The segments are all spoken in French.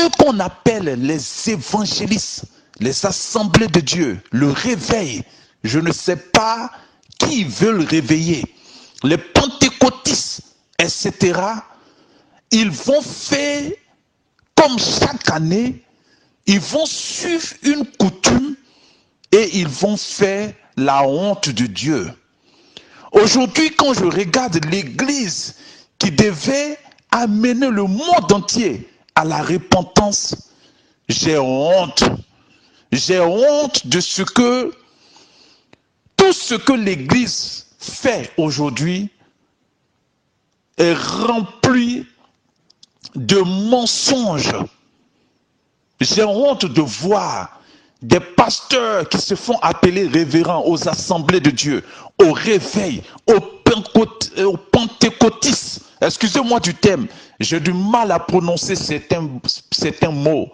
ceux qu'on appelle les évangélistes, les assemblées de Dieu, le réveil, je ne sais pas qui veulent réveiller, les pentecôtistes, etc., ils vont faire comme chaque année, ils vont suivre une coutume et ils vont faire la honte de Dieu. Aujourd'hui, quand je regarde l'Église qui devait amener le monde entier à la repentance, j'ai honte. J'ai honte de tout ce que l'Église fait aujourd'hui est rempli de mensonges. J'ai honte de voir des pasteurs qui se font appeler révérends aux assemblées de Dieu, au réveil, aux pentecôtistes. Excusez-moi du terme, j'ai du mal à prononcer certains mots.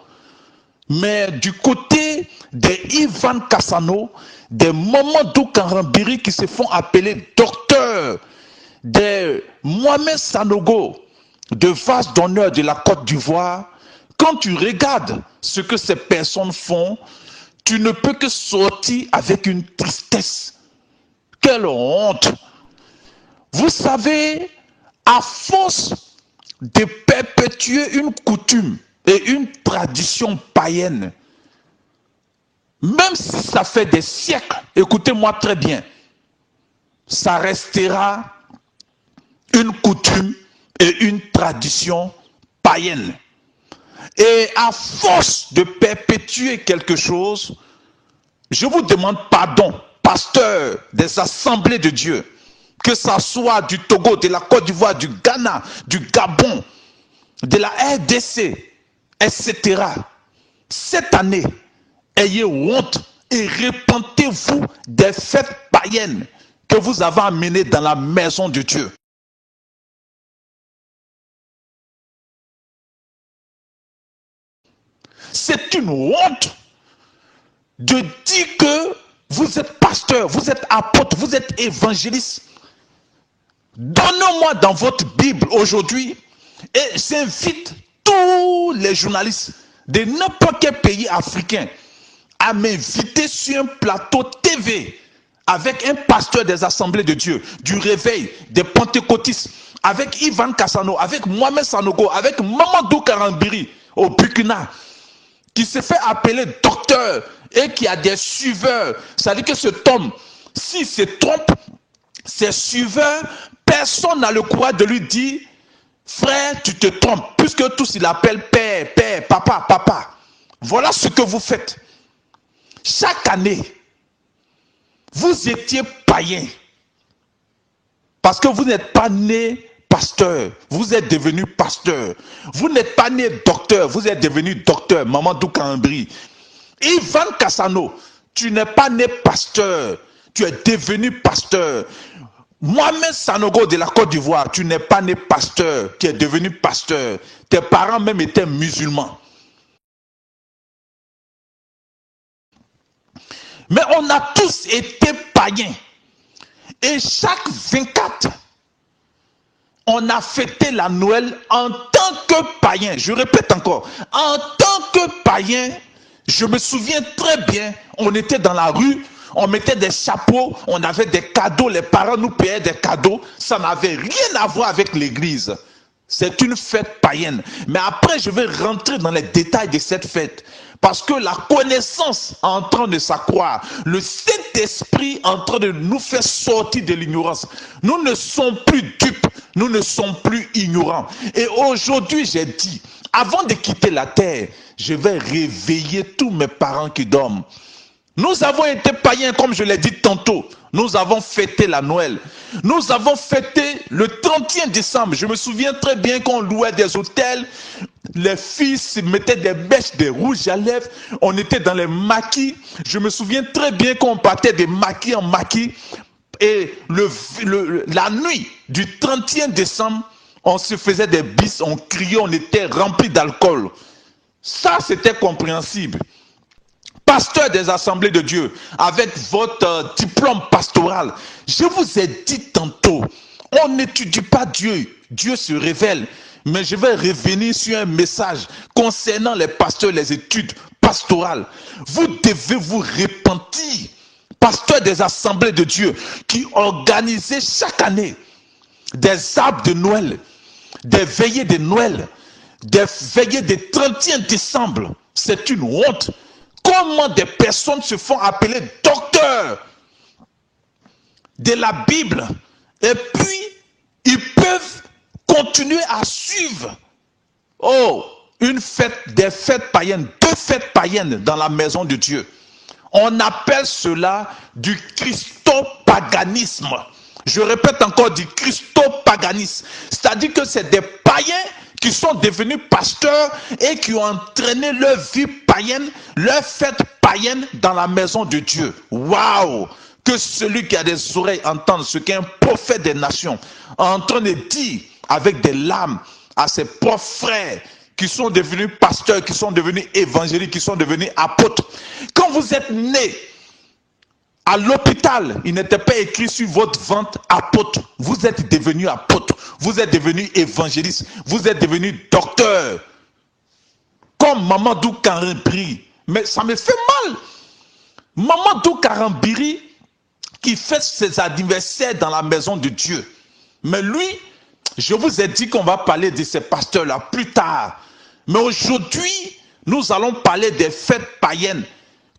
Mais du côté des Ivan Kassano, des Mamadou Karambiri qui se font appeler docteurs, des Mohamed Sanogo, de vase d'honneur de la Côte d'Ivoire, quand tu regardes ce que ces personnes font, tu ne peux que sortir avec une tristesse. Quelle honte! Vous savez, à force de perpétuer une coutume et une tradition païenne, même si ça fait des siècles, écoutez-moi très bien, ça restera une coutume et une tradition païenne. Et à force de perpétuer quelque chose, je vous demande pardon, pasteur des assemblées de Dieu, que ça soit du Togo, de la Côte d'Ivoire, du Ghana, du Gabon, de la RDC, etc. Cette année, ayez honte et repentez-vous des fêtes païennes que vous avez amenées dans la maison de Dieu. C'est une honte de dire que vous êtes pasteur, vous êtes apôtre, vous êtes évangéliste. Donnez-moi dans votre Bible aujourd'hui, et j'invite tous les journalistes de n'importe quel pays africain à m'inviter sur un plateau TV avec un pasteur des assemblées de Dieu, du réveil, des pentecôtistes, avec Ivan Kassano, avec Mohamed Sanogo, avec Mamadou Karambiri au Burkina, qui se fait appeler docteur et qui a des suiveurs. Ça veut dire que cet homme, s'il se trompe, ses suiveurs, personne n'a le courage de lui dire frère, tu te trompes, puisque tous il appelle père, père, papa, papa. Voilà ce que vous faites. Chaque année, vous étiez païen. Parce que vous n'êtes pas né pasteur, vous êtes devenu pasteur. Vous n'êtes pas né docteur, vous êtes devenu docteur. Mamadou Karambiri. Ivan Kassano, tu n'es pas né pasteur, tu es devenu pasteur. Mohamed Sanogo de la Côte d'Ivoire, tu n'es pas né pasteur, tu es devenu pasteur. Tes parents même étaient musulmans. Mais on a tous été païens. Et chaque 24, on a fêté la Noël en tant que païen. Je répète encore, en tant que païen, je me souviens très bien, on était dans la rue, on mettait des chapeaux, on avait des cadeaux, les parents nous payaient des cadeaux, ça n'avait rien à voir avec l'église. C'est une fête païenne. Mais après, je vais rentrer dans les détails de cette fête. Parce que la connaissance est en train de s'accroître. Le Saint-Esprit est en train de nous faire sortir de l'ignorance. Nous ne sommes plus dupes. Nous ne sommes plus ignorants. Et aujourd'hui, j'ai dit, avant de quitter la terre, je vais réveiller tous mes parents qui dorment. Nous avons été païens, comme je l'ai dit tantôt. Nous avons fêté la Noël. Nous avons fêté le 31 décembre. Je me souviens très bien qu'on louait des hôtels. Les filles se mettaient des mèches, des rouges à lèvres. On était dans les maquis. Je me souviens très bien qu'on partait des maquis en maquis. Et la nuit du 31 décembre, on se faisait des bis, on criait, on était remplis d'alcool. Ça, c'était compréhensible. Pasteur des assemblées de Dieu, avec votre diplôme pastoral, je vous ai dit tantôt, on n'étudie pas Dieu Dieu se révèle. Mais je vais revenir sur un message concernant les pasteurs, les études pastorales. Vous devez vous repentir. Pasteurs des assemblées de Dieu qui organisaient chaque année des arbres de Noël, des veillées de Noël, des veillées de 31 décembre. C'est une honte. Comment des personnes se font appeler docteurs de la Bible et puis ils peuvent continuer à suivre une fête, des fêtes païennes, 2 fêtes païennes dans la maison de Dieu. On appelle cela du christopaganisme. Je répète encore, du christopaganisme. C'est-à-dire que c'est des païens qui sont devenus pasteurs et qui ont entraîné leur vie païenne, leur fête païenne dans la maison de Dieu. Waouh! Que celui qui a des oreilles entende ce qu'un prophète des nations est en train de dire avec des larmes à ses propres frères qui sont devenus pasteurs, qui sont devenus évangéliques, qui sont devenus apôtres. Quand vous êtes nés à l'hôpital, il n'était pas écrit sur votre ventre apôtre. Vous êtes devenus apôtres, vous êtes devenus évangélistes, vous êtes devenus docteurs. Comme Mamadou Karambiri. Mais ça me fait mal. Mamadou Karambiri qui fait ses anniversaires dans la maison de Dieu. Mais lui, je vous ai dit qu'on va parler de ces pasteurs-là plus tard. Mais aujourd'hui, nous allons parler des fêtes païennes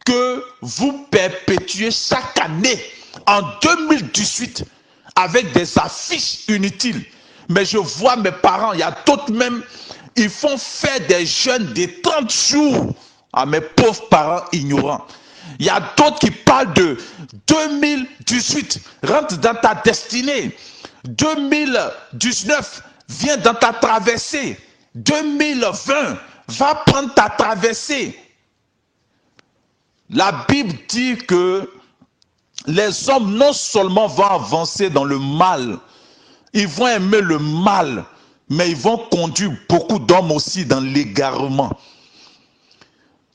que vous perpétuez chaque année en 2018 avec des affiches inutiles. Mais je vois mes parents, il y a d'autres même, ils font faire des jeûnes de 30 jours à mes pauvres parents ignorants. Il y a d'autres qui parlent de 2018, rentre dans ta destinée. 2019, viens dans ta traversée. 2020, va prendre ta traversée. La Bible dit que les hommes non seulement vont avancer dans le mal, ils vont aimer le mal, mais ils vont conduire beaucoup d'hommes aussi dans l'égarement.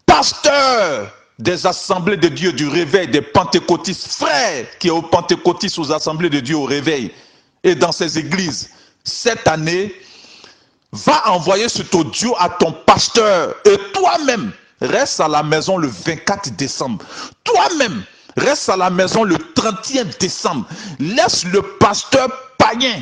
Pasteur des assemblées de Dieu, du réveil, des pentecôtistes, frères qui est aux pentecôtistes, aux assemblées de Dieu au réveil et dans ces églises, cette année, va envoyer cet audio à ton pasteur et toi-même, reste à la maison le 24 décembre. Toi-même, reste à la maison le 31 décembre. Laisse le pasteur païen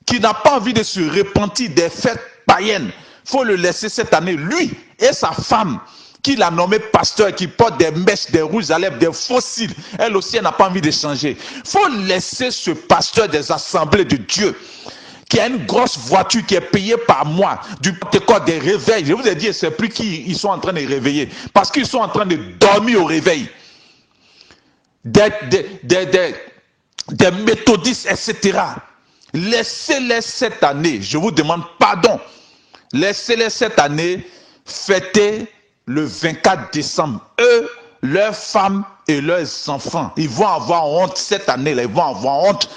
qui n'a pas envie de se repentir des fêtes païennes. Il faut le laisser cette année, lui et sa femme, qui l'a nommé pasteur, qui porte des mèches, des rouges à lèvres, des fossiles. Elle aussi, elle n'a pas envie de changer. Il faut laisser ce pasteur des assemblées de Dieu, qui a une grosse voiture qui est payée par mois, du Pentecôte, des réveils. Je vous ai dit, c'est plus qui ils sont en train de réveiller, parce qu'ils sont en train de dormir au réveil. Des méthodistes, etc. Laissez-les cette année, je vous demande pardon, laissez-les cette année fêter le 24 décembre. Eux, leurs femmes et leurs enfants, ils vont avoir honte cette année-là, ils vont avoir honte.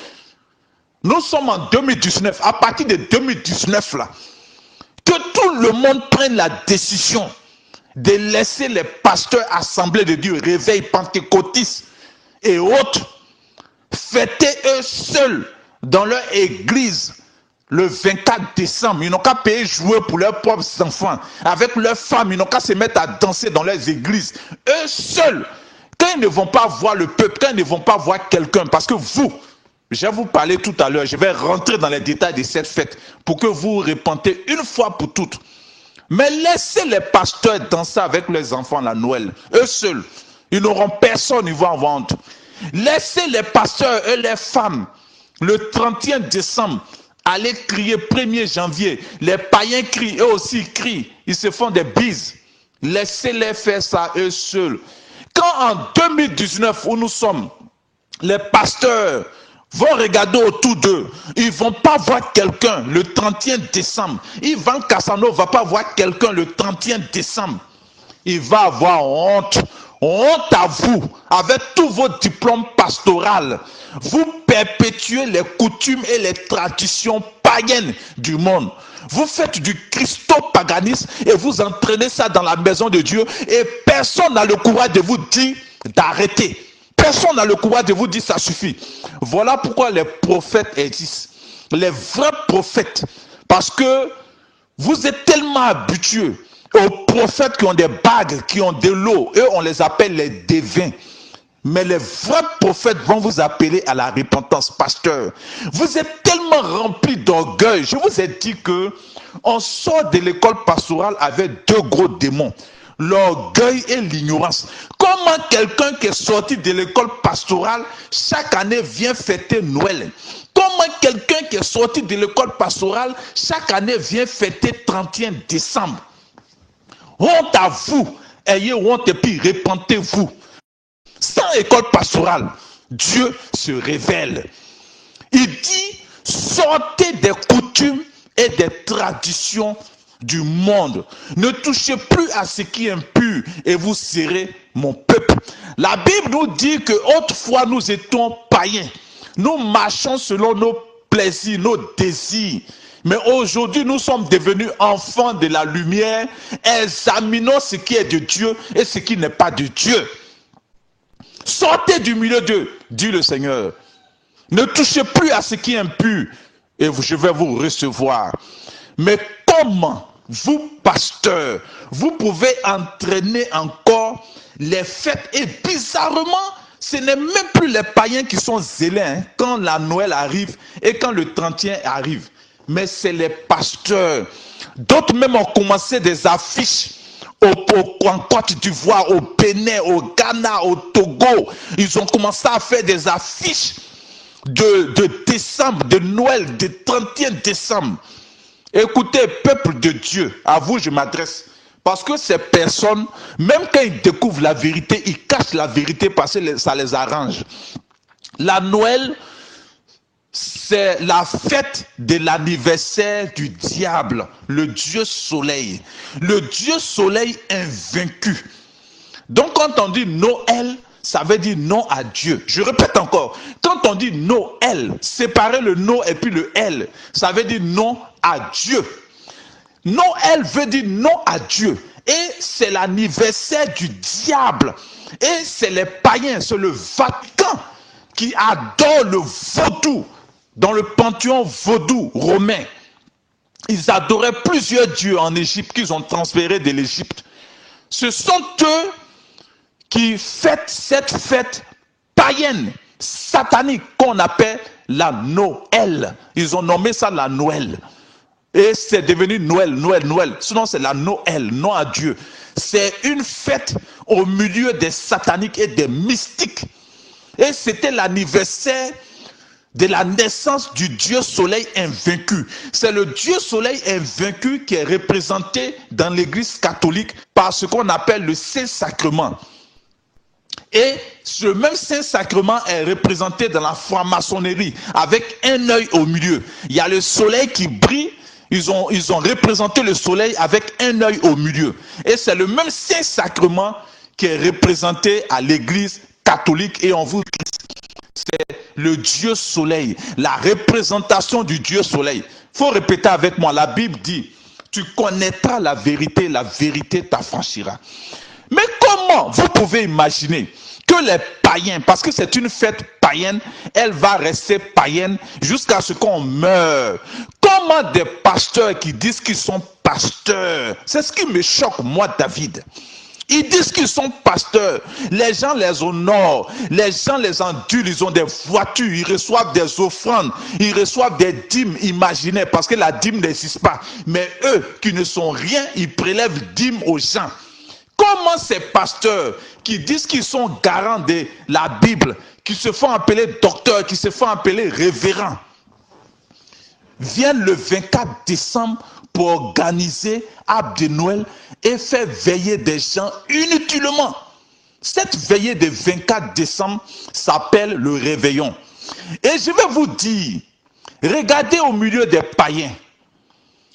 Nous sommes en 2019, à partir de 2019 là, que tout le monde prenne la décision de laisser les pasteurs assemblés de Dieu, réveil pentecôtistes et autres, fêter eux seuls dans leur église le 24 décembre. Ils n'ont qu'à payer jouer pour leurs propres enfants. Avec leurs femmes, ils n'ont qu'à se mettre à danser dans leurs églises. Eux seuls, quand ils ne vont pas voir le peuple, quand ils ne vont pas voir quelqu'un, parce que vous, je vais vous parler tout à l'heure, je vais rentrer dans les détails de cette fête pour que vous vous repentez une fois pour toutes. Mais laissez les pasteurs danser avec leurs enfants la Noël. Eux seuls, ils n'auront personne, ils vont en vendre. Laissez les pasteurs et les femmes, le 31 décembre, aller crier 1er janvier. Les païens crient, eux aussi crient. Ils se font des bises. Laissez-les faire ça eux seuls. Quand en 2019, où nous sommes, les pasteurs vont regarder autour d'eux, ils ne vont pas voir quelqu'un le 31 décembre. Ivan Cassano ne va pas voir quelqu'un le 31 décembre. Il va avoir honte. Honte à vous, avec tous vos diplômes pastoraux. Vous perpétuez les coutumes et les traditions païennes du monde. Vous faites du christopaganisme et vous entraînez ça dans la maison de Dieu et personne n'a le courage de vous dire d'arrêter. Personne n'a le courage de vous dire ça suffit. Voilà pourquoi les prophètes existent. les vrais prophètes, parce que vous êtes tellement habitués aux prophètes qui ont des bagues, qui ont de l'eau, eux on les appelle les devins. Mais les vrais prophètes vont vous appeler à la repentance, pasteur. Vous êtes tellement remplis d'orgueil. Je vous ai dit que on sort de l'école pastorale avec deux gros démons, l'orgueil et l'ignorance. Comment quelqu'un qui est sorti de l'école pastorale chaque année vient fêter Noël? Comment quelqu'un qui est sorti de l'école pastorale chaque année vient fêter 31 décembre? Honte à vous, ayez honte et puis repentez-vous. Sans école pastorale, Dieu se révèle. Il dit, sortez des coutumes et des traditions du monde. Ne touchez plus à ce qui est impur et vous serez mon peuple. La Bible nous dit que autrefois nous étions païens. Nous marchons selon nos plaisirs, nos désirs. Mais aujourd'hui, nous sommes devenus enfants de la lumière. Examinons ce qui est de Dieu et ce qui n'est pas de Dieu. Sortez du milieu d'eux, dit le Seigneur. Ne touchez plus à ce qui est impur et je vais vous recevoir. Mais comment vous, pasteurs, vous pouvez entraîner encore les fêtes? Et bizarrement, ce n'est même plus les païens qui sont zélés quand la Noël arrive et quand le 31 arrive. Mais c'est les pasteurs. D'autres même ont commencé des affiches en Côte d'Ivoire, au Bénin, au Ghana, au Togo. Ils ont commencé à faire des affiches de décembre, de Noël, de 31 décembre. Écoutez, peuple de Dieu, à vous je m'adresse. Parce que ces personnes, même quand ils découvrent la vérité, ils cachent la vérité parce que ça les arrange. La Noël, c'est la fête de l'anniversaire du diable, le Dieu soleil. Le Dieu soleil invaincu. Donc quand on dit Noël, ça veut dire non à Dieu. Je répète encore, quand on dit Noël, séparer le no et puis le L, ça veut dire non à Dieu. Noël veut dire non à Dieu. Et c'est l'anniversaire du diable. Et c'est les païens, c'est le Vatican qui adore le vaudou. Dans le panthéon vaudou romain, ils adoraient plusieurs dieux en Égypte qu'ils ont transférés de l'Égypte. Ce sont eux qui fêtent cette fête païenne, satanique, qu'on appelle la Noël. Ils ont nommé ça la Noël. Et c'est devenu Noël, Noël, Noël. Sinon c'est la Noël, non à Dieu. C'est une fête au milieu des sataniques et des mystiques. Et c'était l'anniversaire de la naissance du Dieu soleil invaincu. C'est le Dieu soleil invaincu qui est représenté dans l'église catholique par ce qu'on appelle le Saint-Sacrement. Et ce même Saint-Sacrement est représenté dans la franc-maçonnerie avec un œil au milieu. Il y a le soleil qui brille. Ils ont représenté le soleil avec un œil au milieu. Et c'est le même Saint-Sacrement qui est représenté à l'église catholique. Et on vous dit, c'est le Dieu soleil, la représentation du Dieu soleil. Il faut répéter avec moi, la Bible dit, tu connaîtras la vérité t'affranchira. Mais comment vous pouvez imaginer que les païens, parce que c'est une fête païenne, elle va rester païenne jusqu'à ce qu'on meure. Comment des pasteurs qui disent qu'ils sont pasteurs, c'est ce qui me choque moi, David. Ils disent qu'ils sont pasteurs. Les gens les honorent. Les gens les endulent. Ils ont des voitures. Ils reçoivent des offrandes. Ils reçoivent des dîmes imaginaires parce que la dîme n'existe pas. Mais eux qui ne sont rien, ils prélèvent dîmes aux gens. Comment ces pasteurs qui disent qu'ils sont garants de la Bible, qui se font appeler docteurs, qui se font appeler révérends, viennent le 24 décembre pour organiser arbre de Noël et faire veiller des gens inutilement. Cette veillée de 24 décembre s'appelle le réveillon. Et je vais vous dire, regardez au milieu des païens.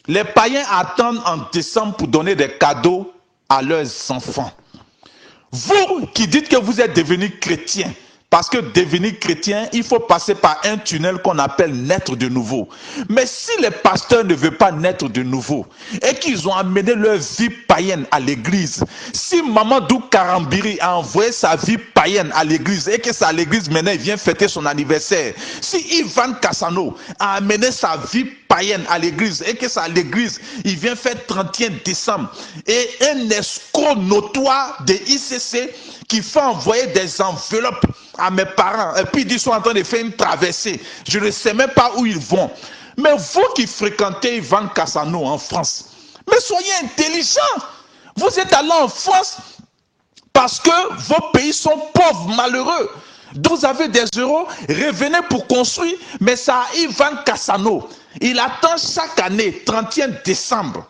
Les païens attendent en décembre pour donner des cadeaux à leurs enfants. Vous qui dites que vous êtes devenus chrétiens, Parce que devenir chrétien, il faut passer par un tunnel qu'on appelle naître de nouveau. Mais si les pasteurs ne veulent pas naître de nouveau et qu'ils ont amené leur vie païenne à l'église, si Mamadou Karambiri a envoyé sa vie païenne à l'église et que c'est à l'église maintenant il vient fêter son anniversaire, si Ivan Cassano a amené sa vie païenne à l'église et que c'est à l'église il vient faire 31 décembre et un escroc notoire de ICC qui fait envoyer des enveloppes à mes parents et puis ils sont en train de faire une traversée, je ne sais même pas où ils vont. Mais vous qui fréquentez Ivan Cassano en France, mais soyez intelligents. Vous êtes allés en France parce que vos pays sont pauvres, malheureux. Vous avez des euros, revenez pour construire, mais ça à Ivan Cassano. Il attend chaque année, 31 décembre,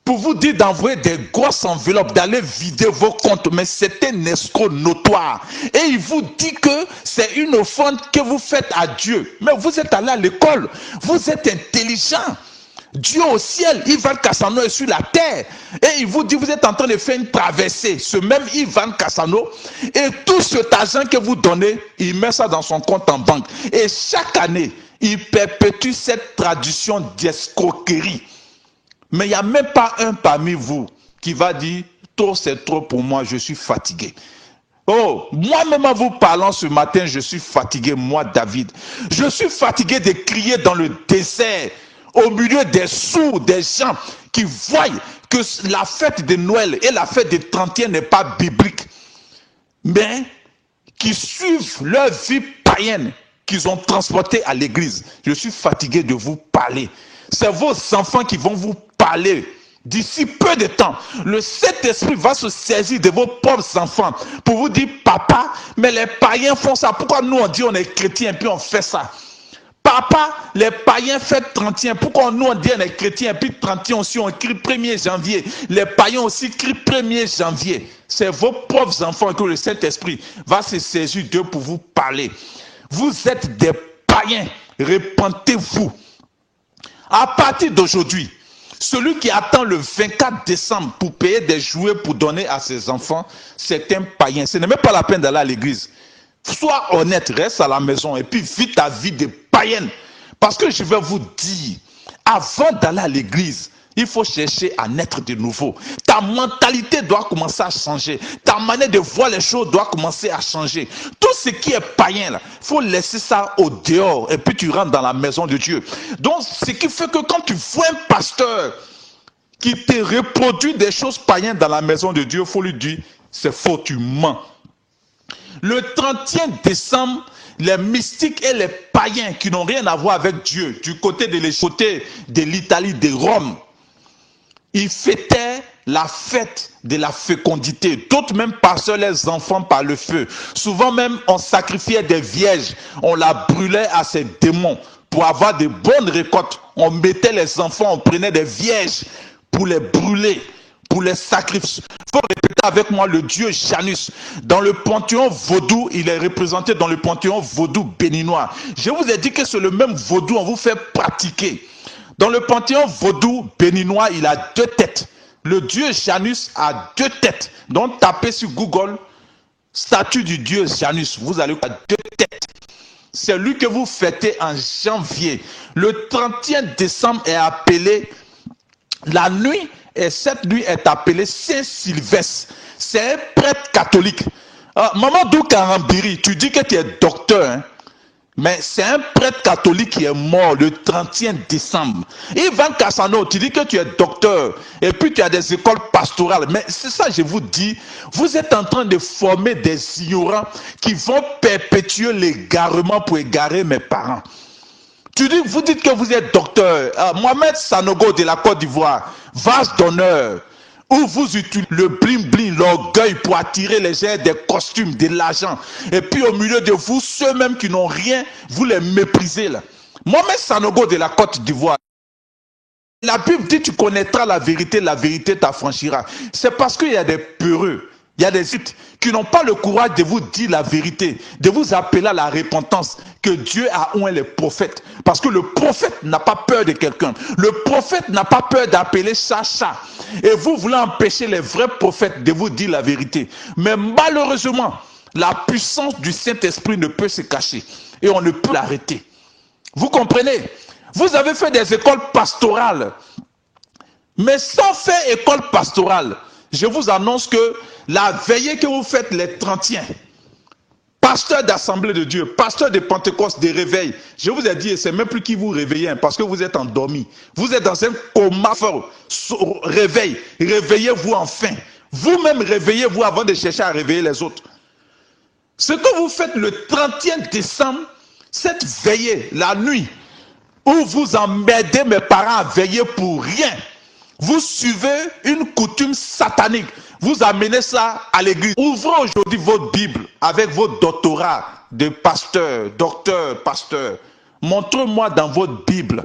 pour vous dire d'envoyer des grosses enveloppes, d'aller vider vos comptes, mais c'est un escroc notoire. Et il vous dit que c'est une offrande que vous faites à Dieu. Mais vous êtes allé à l'école, vous êtes intelligent. Dieu au ciel, Ivan Cassano est sur la terre. Et il vous dit, vous êtes en train de faire une traversée. Ce même Ivan Cassano, et tout cet argent que vous donnez, il met ça dans son compte en banque. Et chaque année, il perpétue cette tradition d'escroquerie. Mais il n'y a même pas un parmi vous qui va dire, trop c'est trop pour moi, je suis fatigué. Oh, moi-même en vous parlant ce matin, je suis fatigué, moi David. Je suis fatigué de crier dans le désert, au milieu des sourds, des gens qui voient que la fête de Noël et la fête de 31 n'est pas biblique, mais qui suivent leur vie païenne qu'ils ont transportée à l'église. Je suis fatigué de vous parler. C'est vos enfants qui vont vous parler. D'ici peu de temps, le Saint-Esprit va se saisir de vos propres enfants pour vous dire, papa, mais les païens font ça. Pourquoi nous on dit on est chrétien et puis on fait ça? Papa, les païens fêtent 31. Pourquoi nous on dit on est chrétien et puis 31 aussi on crie 1er janvier. Les païens aussi crient 1er janvier. C'est vos propres enfants que le Saint-Esprit va se saisir d'eux pour vous parler. Vous êtes des païens. Repentez-vous. À partir d'aujourd'hui, celui qui attend le 24 décembre pour payer des jouets pour donner à ses enfants, c'est un païen. Ce n'est même pas la peine d'aller à l'église. Sois honnête, reste à la maison et puis vis ta vie de païenne. Parce que je vais vous dire, avant d'aller à l'église, il faut chercher à naître de nouveau. Ta mentalité doit commencer à changer. Ta manière de voir les choses doit commencer à changer. Tout ce qui est païen, il faut laisser ça au dehors. Et puis tu rentres dans la maison de Dieu. Donc, ce qui fait que quand tu vois un pasteur qui te reproduit des choses païennes dans la maison de Dieu, il faut lui dire, c'est faux, tu mens. Le 31 décembre, les mystiques et les païens qui n'ont rien à voir avec Dieu, du côté de l'Italie, de Rome, ils fêtaient la fête de la fécondité. D'autres même passaient les enfants par le feu. Souvent même, on sacrifiait des vierges. On la brûlait à ces démons. Pour avoir de bonnes récoltes, on mettait les enfants, on prenait des vierges pour les brûler, pour les sacrifier. Il faut répéter avec moi le dieu Janus. Dans le panthéon vaudou, il est représenté dans le panthéon vaudou béninois. Je vous ai dit que c'est le même vaudou, on vous fait pratiquer. Dans le panthéon vaudou béninois, il a 2 têtes. Le dieu Janus a 2 têtes. Donc tapez sur Google, statue du dieu Janus. Vous allez voir 2 têtes. C'est lui que vous fêtez en janvier. Le 31 décembre est appelé la nuit, et cette nuit est appelée Saint-Sylvestre. C'est un prêtre catholique. Mamadou Karambiri, tu dis que tu es docteur, hein? Mais c'est un prêtre catholique qui est mort le 31 décembre. Ivan Cassano, tu dis que tu es docteur et puis tu as des écoles pastorales. Mais c'est ça, je vous dis, vous êtes en train de former des ignorants qui vont perpétuer l'égarement pour égarer mes parents. Vous dites que vous êtes docteur. Mohamed Sanogo de la Côte d'Ivoire, vase d'honneur, où vous utilisez le bling-bling, l'orgueil pour attirer les gens, des costumes, de l'argent. Et puis au milieu de vous, ceux-mêmes qui n'ont rien, vous les méprisez là. Mohamed Sanogo de la Côte d'Ivoire. La Bible dit tu connaîtras la vérité t'affranchira. C'est parce qu'il y a des peureux. Il y a des sites qui n'ont pas le courage de vous dire la vérité, de vous appeler à la repentance, que Dieu a oint les prophètes. Parce que le prophète n'a pas peur de quelqu'un. Le prophète n'a pas peur d'appeler ça. Et vous voulez empêcher les vrais prophètes de vous dire la vérité. Mais malheureusement, La puissance du Saint-Esprit ne peut se cacher et on ne peut l'arrêter. Vous comprenez? Vous avez fait des écoles pastorales, mais sans faire école pastorale, je vous annonce que la veillée que vous faites les 30e, pasteur d'Assemblée de Dieu, pasteur de Pentecôte, de réveil, je vous ai dit, c'est même plus qui vous réveillez, parce que vous êtes endormi. Vous êtes dans un coma fort. Réveil, réveillez-vous enfin. Vous-même réveillez-vous avant de chercher à réveiller les autres. Ce que vous faites le 31 décembre, cette veillée, la nuit, où vous emmerdez mes parents à veiller pour rien. Vous suivez une coutume satanique. Vous amenez ça à l'église. Ouvrez aujourd'hui votre Bible avec votre doctorat de pasteur, docteur, pasteur. Montrez-moi dans votre Bible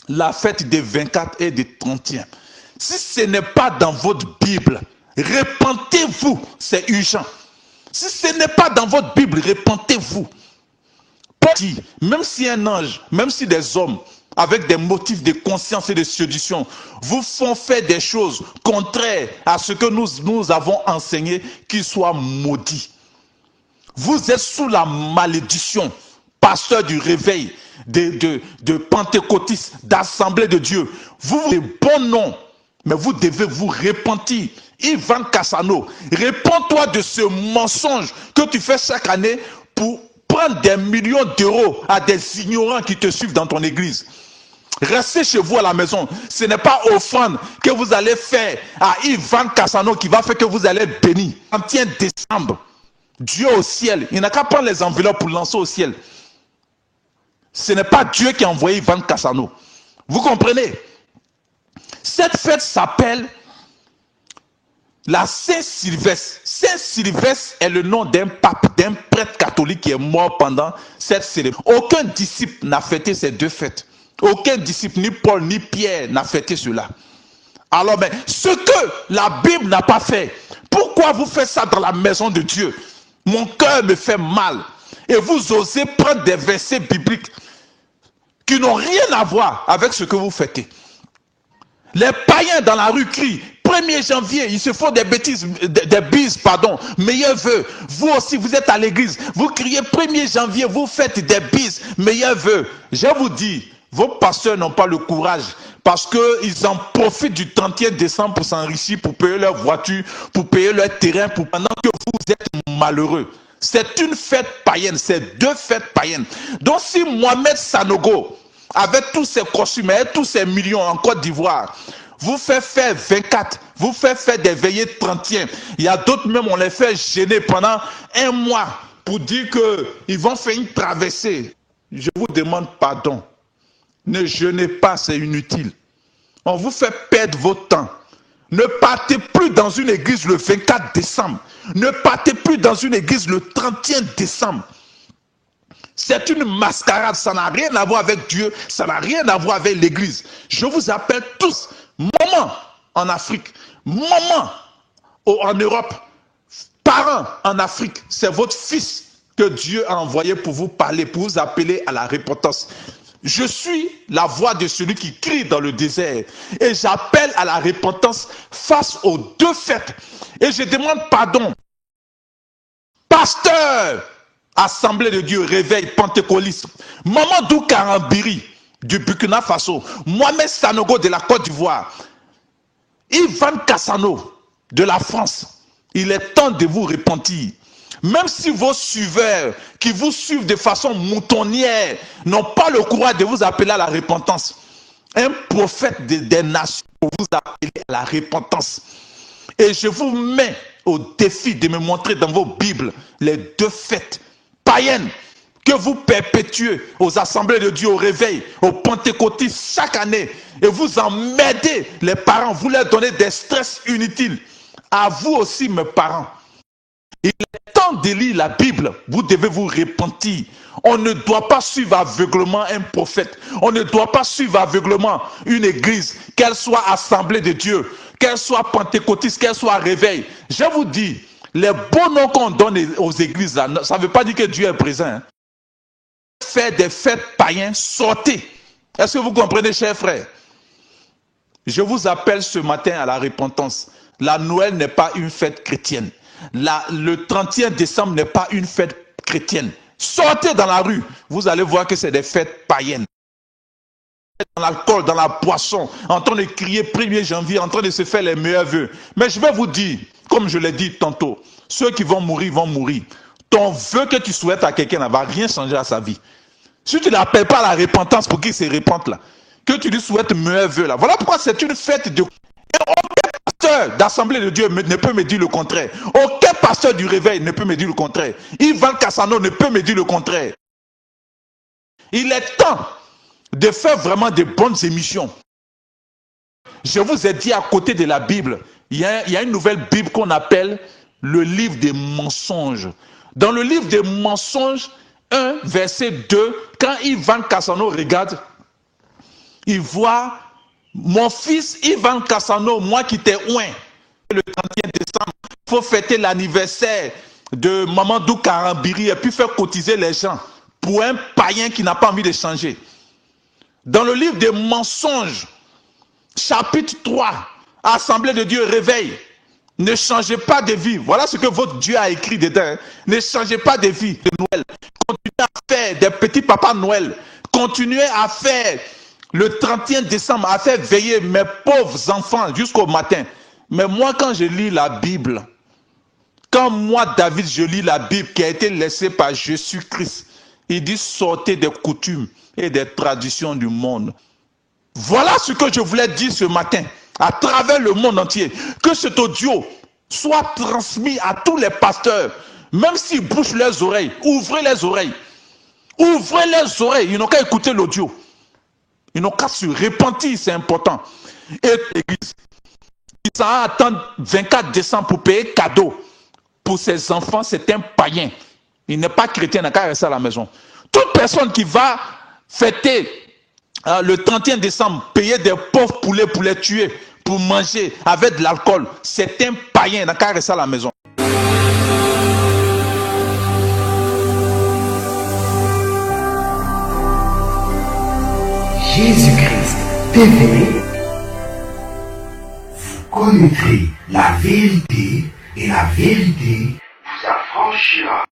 la fête des 24 et des 30e. Si ce n'est pas dans votre Bible, repentez-vous, c'est urgent. Si ce n'est pas dans votre Bible, repentez-vous. Même si un ange, même si des hommes avec des motifs de conscience et de séduction vous font faire des choses contraires à ce que nous avons enseigné, qu'ils soient maudits. Vous êtes sous la malédiction, pasteur du réveil, de pentecôtistes, d'assemblée de Dieu. Vous avez bon nom, mais vous devez vous repentir. Ivan Cassano, réponds-toi de ce mensonge que tu fais chaque année pour prendre des millions d'euros à des ignorants qui te suivent dans ton église. Restez chez vous à la maison. Ce n'est pas offrande que vous allez faire à Ivan Cassano qui va faire que vous allez être béni. 31 décembre, Dieu au ciel, il n'a qu'à prendre les enveloppes pour lancer au ciel. Ce n'est pas Dieu qui a envoyé Ivan Cassano. Vous comprenez? Cette fête s'appelle la Saint-Sylvestre. Saint-Sylvestre est le nom d'un pape, d'un prêtre catholique qui est mort pendant cette célébration. Aucun disciple n'a fêté ces deux fêtes. Aucun disciple, ni Paul, ni Pierre, n'a fêté cela. Alors, mais ce que la Bible n'a pas fait, pourquoi vous faites ça dans la maison de Dieu? Mon cœur me fait mal. Et vous osez prendre des versets bibliques qui n'ont rien à voir avec ce que vous fêtez. Les païens dans la rue crient 1er janvier, ils se font des bêtises, des bises, pardon, meilleurs vœux. Vous aussi, vous êtes à l'église, vous criez 1er janvier, vous faites des bises, meilleurs vœux. Je vous dis, vos pasteurs n'ont pas le courage parce qu'ils en profitent du 31 décembre pour s'enrichir, pour payer leur voiture, pour payer leur terrain, pendant que vous êtes malheureux. C'est une fête païenne, c'est deux fêtes païennes. Donc si Mohamed Sanogo, avec tous ses costumes et tous ses millions en Côte d'Ivoire, vous fait faire 24, vous fait faire des veillées 30e. Il y a d'autres même, on les fait gêner pendant un mois pour dire qu'ils vont faire une traversée. Je vous demande pardon. Ne jeûnez pas, c'est inutile. On vous fait perdre votre temps. Ne partez plus dans une église le 24 décembre. Ne partez plus dans une église le 31 décembre. C'est une mascarade, ça n'a rien à voir avec Dieu, ça n'a rien à voir avec l'église. Je vous appelle tous, maman en Afrique, maman en Europe, parents en Afrique, c'est votre fils que Dieu a envoyé pour vous parler, pour vous appeler à la repentance. Je suis la voix de celui qui crie dans le désert et j'appelle à la repentance face aux deux fêtes. Et je demande pardon. Pasteur, Assemblée de Dieu, réveil, pentecôtiste, Mamadou Karambiri du Burkina Faso, Mohamed Sanogo de la Côte d'Ivoire, Ivan Cassano de la France, il est temps de vous repentir. Même si vos suiveurs qui vous suivent de façon moutonnière n'ont pas le courage de vous appeler à la repentance, un prophète des nations pour vous appeler à la repentance. Et je vous mets au défi de me montrer dans vos Bibles les deux fêtes païennes que vous perpétuez aux assemblées de Dieu, au réveil, aux pentecôtistes chaque année. Et vous emmerdez les parents, vous leur donnez des stress inutiles. À vous aussi, mes parents. Il est temps de lire la Bible, vous devez vous repentir. On ne doit pas suivre aveuglement un prophète. On ne doit pas suivre aveuglement une église, qu'elle soit assemblée de Dieu, qu'elle soit pentecôtiste, qu'elle soit réveil. Je vous dis, les beaux noms qu'on donne aux églises, là, ça ne veut pas dire que Dieu est présent. Hein. Faire des fêtes païennes, sortez. Est-ce que vous comprenez, chers frères? Je vous appelle ce matin à la repentance. La Noël n'est pas une fête chrétienne. Le 31 décembre n'est pas une fête chrétienne. Sortez dans la rue, vous allez voir que c'est des fêtes païennes. Dans l'alcool, dans la boisson, en train de crier 1er janvier, en train de se faire les meilleurs vœux. Mais je vais vous dire, comme je l'ai dit tantôt, ceux qui vont mourir vont mourir. Ton vœu que tu souhaites à quelqu'un ne va rien changer à sa vie. Si tu n'appelles pas à la repentance pour qu'il se repente là, que tu lui souhaites meilleurs vœux là. Voilà pourquoi c'est une fête de... Et aucun pasteur d'Assemblée de Dieu ne peut me dire le contraire. Aucun pasteur du réveil ne peut me dire le contraire. Ivan Cassano ne peut me dire le contraire. Il est temps de faire vraiment de bonnes émissions. Je vous ai dit à côté de la Bible, il y a une nouvelle Bible qu'on appelle le livre des mensonges. Dans le livre des mensonges, 1, verset 2, quand Ivan Cassano regarde, il voit mon fils Ivan Cassano, moi qui t'ai oint, le 31 décembre, il faut fêter l'anniversaire de Mamadou Karambiri et puis faire cotiser les gens pour un païen qui n'a pas envie de changer. Dans le livre des mensonges, chapitre 3, Assemblée de Dieu, réveil. Ne changez pas de vie. Voilà ce que votre Dieu a écrit dedans. Ne changez pas de vie de Noël. Continuez à faire des petits papas Noël. Continuez à faire le 31 décembre, à faire veiller mes pauvres enfants jusqu'au matin. Mais moi, quand je lis la Bible, quand moi, David, je lis la Bible qui a été laissée par Jésus-Christ, il dit sortez des coutumes et des traditions du monde. Voilà ce que je voulais dire ce matin, à travers le monde entier. Que cet audio soit transmis à tous les pasteurs, même s'ils bouchent leurs oreilles. Ouvrez les oreilles. Ouvrez les oreilles. Ils n'ont qu'à écouter l'audio. Ils n'ont qu'à se repentir, c'est important. Et l'église, ils s'en attendent 24 décembre pour payer cadeau. Pour ses enfants, c'est un païen. Il n'est pas chrétien, il n'a qu'à rester à la maison. Toute personne qui va fêter le 31 décembre, payer des pauvres poulets pour les tuer, pour manger avec de l'alcool, c'est un païen, il n'a qu'à rester à la maison. Jésus-Christ TV, vous connaîtrez la vérité et la vérité vous affranchira.